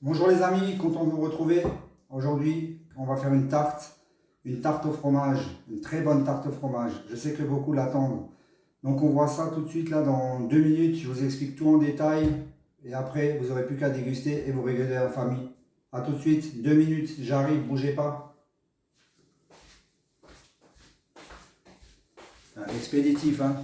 Bonjour les amis, content de vous retrouver. Aujourd'hui, on va faire une tarte au fromage, une très bonne tarte au fromage. Je sais que beaucoup l'attendent. Donc on voit ça tout de suite là dans 2 minutes. Je vous explique tout en détail et après vous n'aurez plus qu'à déguster et vous régaler en famille. A tout de suite, 2 minutes, j'arrive, bougez pas. Expéditif, hein.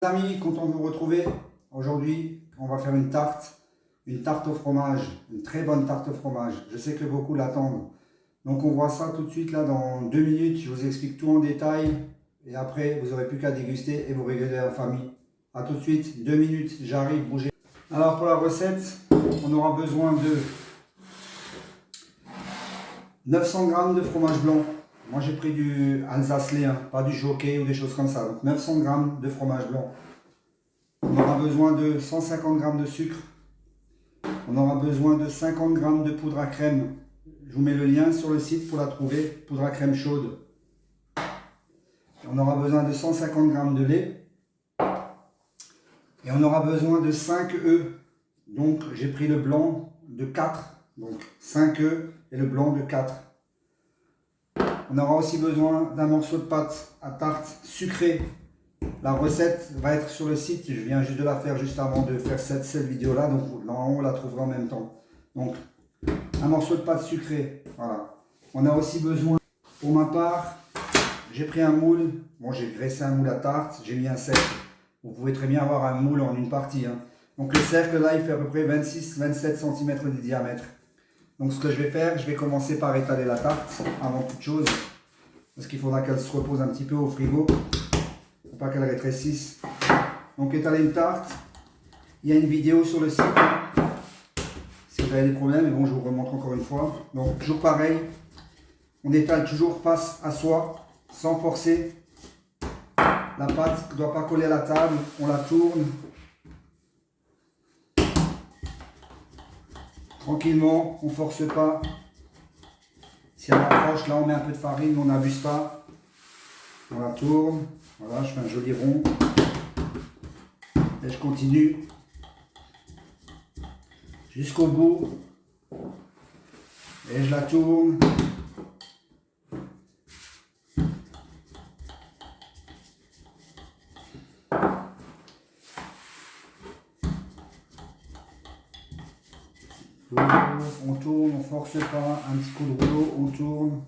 Les amis, content de vous retrouver. Aujourd'hui, on va faire une tarte au fromage, une très bonne tarte au fromage. Je sais que beaucoup l'attendent. Donc on voit ça tout de suite là dans 2 minutes. Je vous explique tout en détail et après vous n'aurez plus qu'à déguster et vous régaler en famille. A tout de suite, 2 minutes, j'arrive, bougez. Alors pour la recette, on aura besoin de 900 g de fromage blanc. Moi j'ai pris du Alsace-Lait, hein, pas du Jockey ou des choses comme ça. Donc 900 g de fromage blanc. On aura besoin de 150 g de sucre. On aura besoin de 50 g de poudre à crème. Je vous mets le lien sur le site pour la trouver. Poudre à crème chaude. On aura besoin de 150 g de lait. Et on aura besoin de 5 œufs. Donc j'ai pris le blanc de 4. Donc 5 œufs et le blanc de 4. On aura aussi besoin d'un morceau de pâte à tarte sucrée. La recette va être sur le site. Je viens juste de la faire juste avant de faire cette vidéo là. Donc normalement on la trouvera en même temps. Donc un morceau de pâte sucrée. Voilà. On a aussi besoin, pour ma part, j'ai pris un moule. Bon, j'ai graissé un moule à tarte. J'ai mis un cercle. Vous pouvez très bien avoir un moule en une partie, hein. Donc le cercle là, il fait à peu près 26-27 cm de diamètre. Donc ce que je vais faire, je vais commencer par étaler la tarte avant toute chose. Parce qu'il faudra qu'elle se repose un petit peu au frigo. Pour pas qu'elle rétrécisse. Donc étaler une tarte. Il y a une vidéo sur le site. Si vous avez des problèmes, mais bon, je vous remontre encore une fois. Donc toujours pareil. On étale toujours face à soi, sans forcer. La pâte ne doit pas coller à la table. On la tourne. Tranquillement, on ne force pas. Si elle approche, là on met un peu de farine, mais on n'abuse pas. On la tourne. Voilà, je fais un joli rond. Et je continue jusqu'au bout. Et je la tourne. On tourne, on force pas, un petit coup de rouleau, on tourne.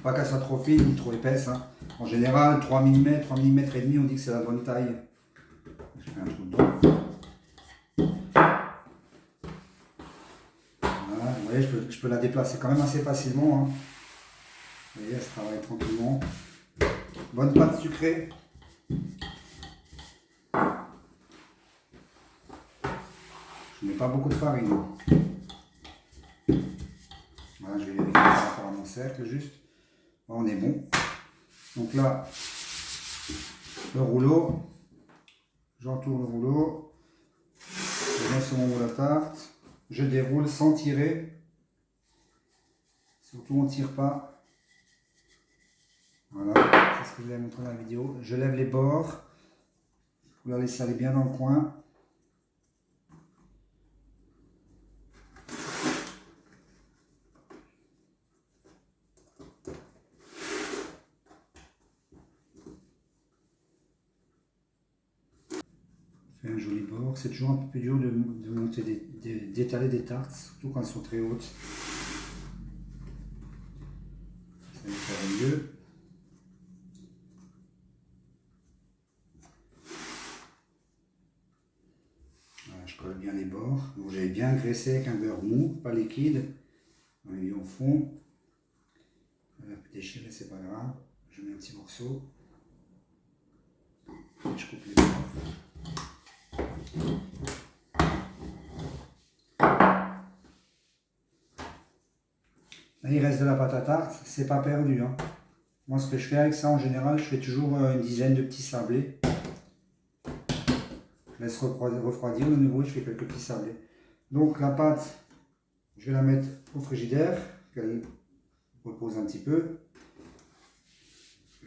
Pas qu'elle soit trop fine ni trop épaisse, hein. En général, 3 mm, 3 mm et demi, on dit que c'est la bonne taille. Je fais un trou dedans. Voilà, vous voyez, je peux la déplacer quand même assez facilement, hein. Vous voyez, elle se travaille tranquillement. Bonne pâte sucrée. Je ne mets pas beaucoup de farine. Voilà, je vais vérifier par rapport à mon cercle juste. On est bon. Donc là, le rouleau. J'entoure le rouleau. Je mets sur mon moule à tarte. Je déroule sans tirer. Surtout on ne tire pas. Voilà, c'est ce que je vous ai montré dans la vidéo. Je lève les bords. Vous la laissez aller bien dans le coin. Fait un joli bord. C'est toujours un peu plus dur de monter d'étaler des tartes, surtout quand elles sont très hautes. Ça va faire mieux. Voilà, je colle bien les bords. Donc j'avais bien graissé avec un beurre mou, pas liquide. On l'a mis au fond. Elle va déchirer, c'est pas grave. Je mets un petit morceau. Et je coupe les bords. Là, il reste de la pâte à tarte, c'est pas perdu, hein. Moi, ce que je fais avec ça, en général, je fais toujours une dizaine de petits sablés. Je laisse refroidir de nouveau, je fais quelques petits sablés. Donc la pâte, je vais la mettre au frigidaire, qu'elle repose un petit peu.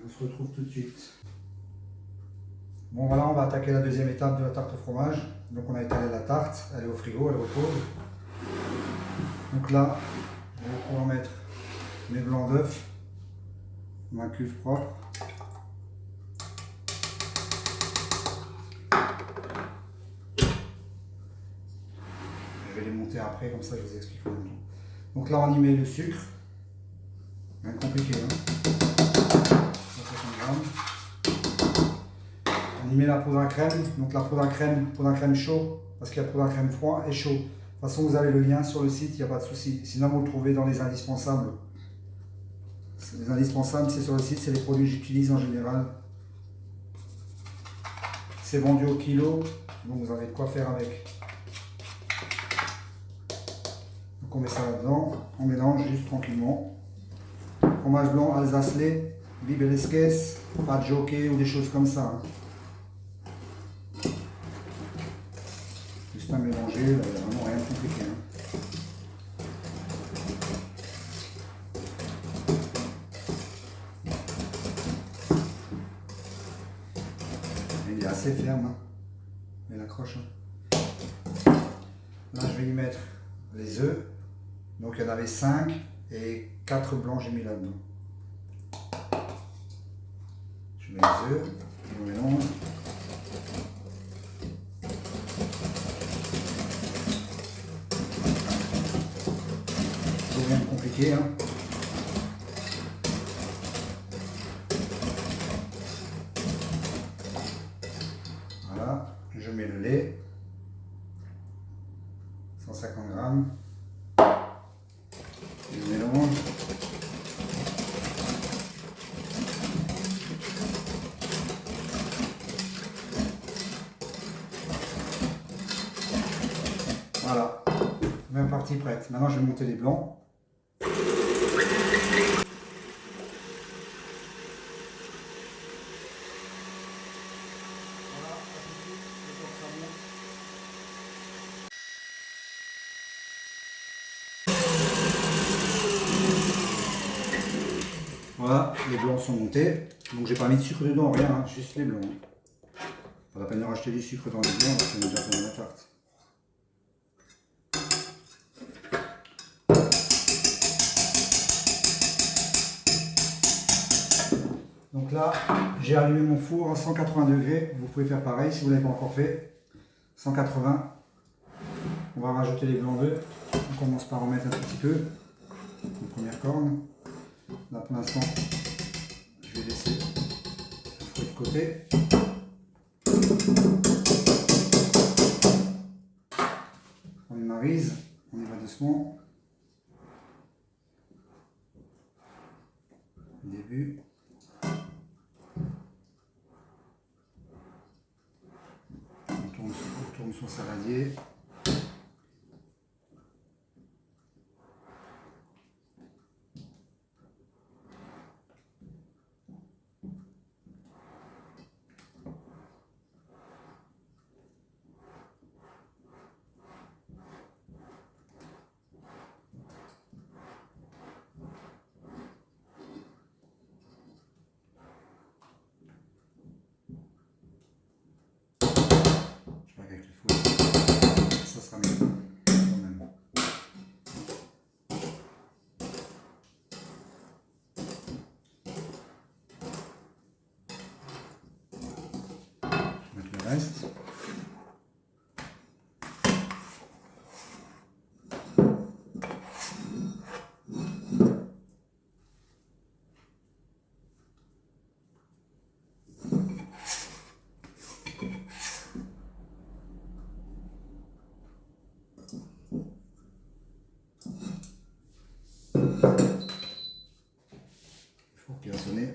On se retrouve tout de suite. Bon voilà, on va attaquer la deuxième étape de la tarte au fromage. Donc on a étalé la tarte, elle est au frigo, elle repose. Donc là, je vais pouvoir mettre mes blancs d'œufs, ma cuve propre. Je vais les monter après, comme ça je vous explique en même temps. Donc là on y met le sucre, rien de compliqué, hein. 150 grammes. On y met la poudre à crème, donc la poudre à crème chaud, parce qu'il y a poudre à crème froid et chaud. De toute façon vous avez le lien sur le site, il n'y a pas de souci. Sinon vous le trouvez dans les indispensables. Les indispensables c'est sur le site, c'est les produits que j'utilise en général. C'est vendu au kilo, donc vous avez de quoi faire avec. Donc on met ça là-dedans, on mélange juste tranquillement. Fromage blanc alsace-lait, bibeleskes, pas de jockey ou des choses comme ça. Juste à mélanger, il n'y a vraiment rien de compliqué. Il est assez ferme, hein. Il accroche. Là je vais y mettre les œufs. Donc il y en avait 5 et 4 blancs j'ai mis là-dedans. Je mets les œufs, je mélange. C'est rien de compliqué, hein. Voilà, je mets le lait, 150 grammes. Je mélange. Voilà, même partie prête. Maintenant je vais monter les blancs. Voilà, les blancs sont montés. Donc j'ai pas mis de sucre dedans, rien, hein, juste les blancs. Pas la peine de racheter du sucre dans les blancs, parce qu'on a déjà fait la tarte. Donc là, j'ai allumé mon four à 180 degrés. Vous pouvez faire pareil si vous ne l'avez pas encore fait. 180. On va rajouter les blancs d'œufs. On commence par en mettre un tout petit peu. Une première corne. Là pour l'instant, je vais laisser le fouet de côté. On marise, on y va doucement. Début. On tourne son saladier. Avec le fouet, ça sera mieux quand même. Je vais mettre le reste. Four qui va sonner.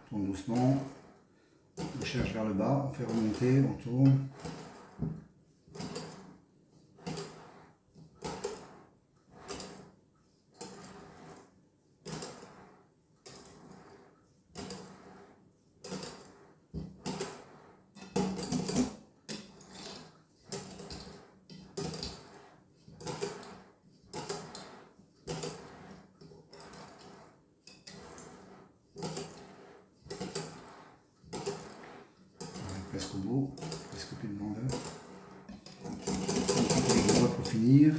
Tourne doucement. On cherche vers le bas, on fait remonter, on tourne. jusqu'au bout. Je vais couper le blanc d'œuf. Les doigts pour finir.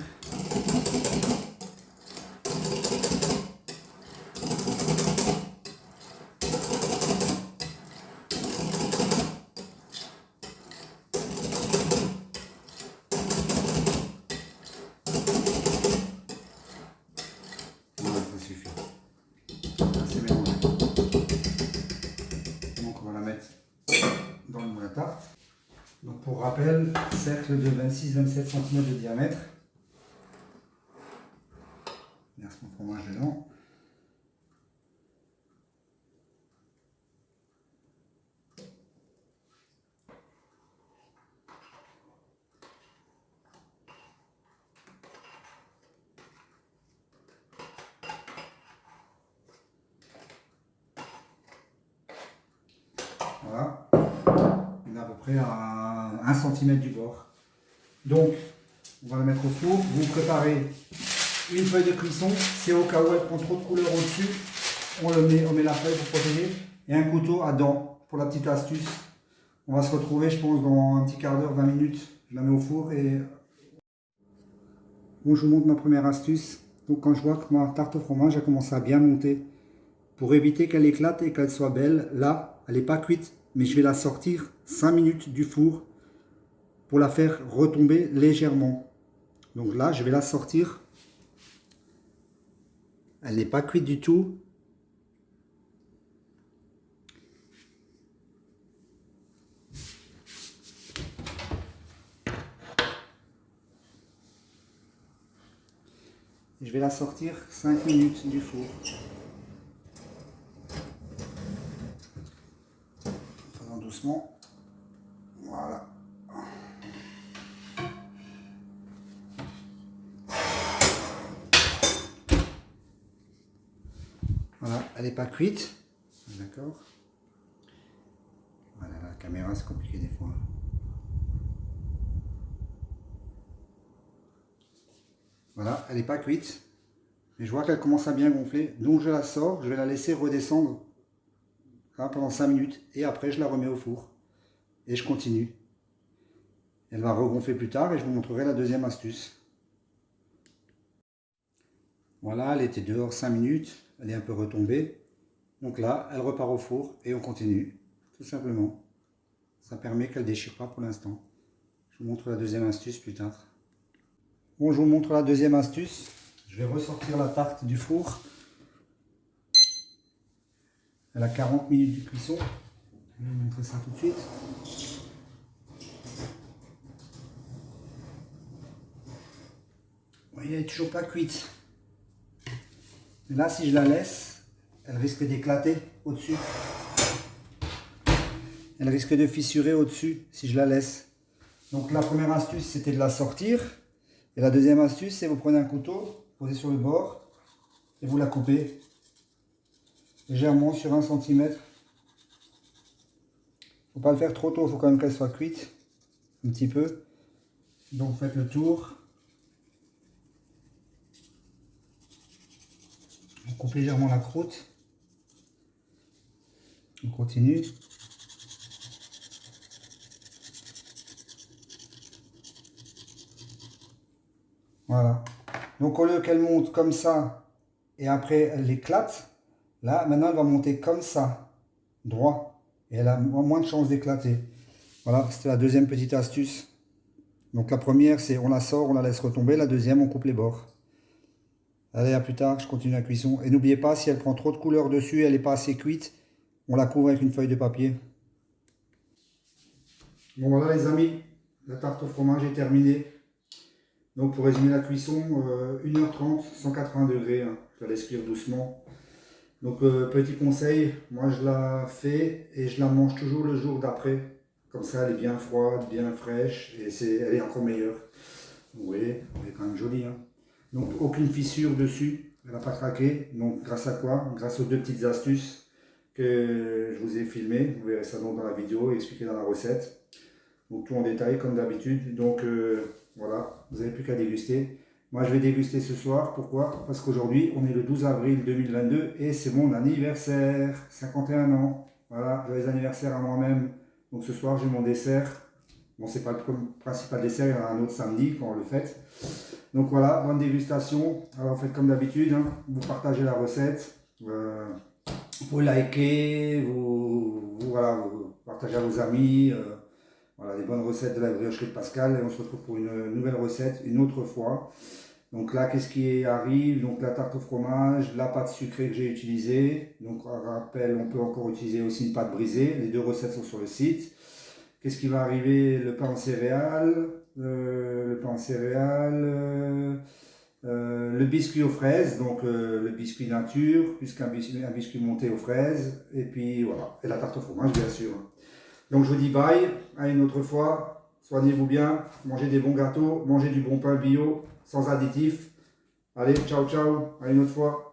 Voilà, ça suffit. C'est mélangé. Donc on va la mettre dans le moule à tarte. Donc pour rappel, cercle de 26-27 cm de diamètre. Je verse mon fromage dedans. Voilà. On est à peu près à 1 cm du bord. Donc, on va la mettre au four. Vous préparez une feuille de cuisson. C'est au cas où elle prend trop de couleur au-dessus. On met la feuille pour protéger. Et un couteau à dents pour la petite astuce. On va se retrouver, je pense, dans un petit quart d'heure, 20 minutes. Je la mets au four et... Bon, je vous montre ma première astuce. Donc, quand je vois que ma tarte au fromage a commencé à bien monter, pour éviter qu'elle éclate et qu'elle soit belle, là, elle n'est pas cuite, mais je vais la sortir 5 minutes du four pour la faire retomber légèrement. Donc là, je vais la sortir. Elle n'est pas cuite du tout. Je vais la sortir 5 minutes du four. Faisons doucement. Voilà. Voilà, elle n'est pas cuite. D'accord. Voilà, la caméra, c'est compliqué des fois. Voilà, elle n'est pas cuite. Mais je vois qu'elle commence à bien gonfler. Donc je la sors, je vais la laisser redescendre là, pendant 5 minutes. Et après, je la remets au four. Et je continue. Elle va regonfler plus tard et je vous montrerai la deuxième astuce. Voilà, elle était dehors 5 minutes. Elle est un peu retombée. Donc là, elle repart au four et on continue. Tout simplement. Ça permet qu'elle ne déchire pas pour l'instant. Je vous montre la deuxième astuce plus tard. Bon, je vous montre la deuxième astuce. Je vais ressortir la tarte du four. Elle a 40 minutes de cuisson. Je vais vous montrer ça tout de suite. Vous voyez, elle n'est toujours pas cuite. Mais là, si je la laisse, elle risque d'éclater au-dessus. Elle risque de fissurer au-dessus si je la laisse. Donc la première astuce, c'était de la sortir. Et la deuxième astuce, c'est vous prenez un couteau, posez sur le bord et vous la coupez légèrement sur 1 cm. Il ne faut pas le faire trop tôt, il faut quand même qu'elle soit cuite un petit peu. Donc faites le tour. On coupe légèrement la croûte. On continue. Voilà. Donc au lieu qu'elle monte comme ça et après elle éclate, là maintenant elle va monter comme ça, droit. Et elle a moins de chances d'éclater. Voilà, c'était la deuxième petite astuce. Donc la première c'est on la sort, on la laisse retomber. La deuxième on coupe les bords. Allez, à plus tard, je continue la cuisson. Et n'oubliez pas, si elle prend trop de couleur dessus, elle n'est pas assez cuite, on la couvre avec une feuille de papier. Bon voilà les amis, la tarte au fromage est terminée. Donc pour résumer la cuisson, 1h30, 180 degrés, hein. Je la laisse cuire doucement. Donc petit conseil, moi je la fais et je la mange toujours le jour d'après. Comme ça elle est bien froide, bien fraîche et elle est encore meilleure. Vous voyez, elle est quand même jolie. Hein. Donc aucune fissure dessus, elle n'a pas craqué. Donc grâce à quoi? Grâce aux deux petites astuces que je vous ai filmées. Vous verrez ça donc dans la vidéo et expliqué dans la recette. Donc tout en détail comme d'habitude. Donc voilà, vous n'avez plus qu'à déguster. Moi je vais déguster ce soir. Pourquoi? Parce qu'aujourd'hui on est le 12 avril 2022 et c'est mon anniversaire. 51 ans. Voilà, joyeux anniversaire à moi-même. Donc ce soir j'ai mon dessert. Bon, c'est pas le principal dessert, il y en a un autre samedi quand on le fait. Donc voilà, bonne dégustation. Alors vous faites comme d'habitude, hein, vous partagez la recette, vous likez, voilà, vous partagez à vos amis. Voilà, les bonnes recettes de la briocherie de Pascal. Et on se retrouve pour une nouvelle recette une autre fois. Donc là, qu'est-ce qui arrive? Donc la tarte au fromage, la pâte sucrée que j'ai utilisée. Donc à rappel, on peut encore utiliser aussi une pâte brisée. Les deux recettes sont sur le site. Qu'est-ce qui va arriver? Le pain en céréales, le biscuit aux fraises, donc le biscuit nature, puisqu'un un biscuit monté aux fraises, et puis voilà, et la tarte au fromage bien sûr. Donc je vous dis bye, à une autre fois, soignez-vous bien, mangez des bons gâteaux, mangez du bon pain bio, sans additifs. Allez, ciao ciao, à une autre fois.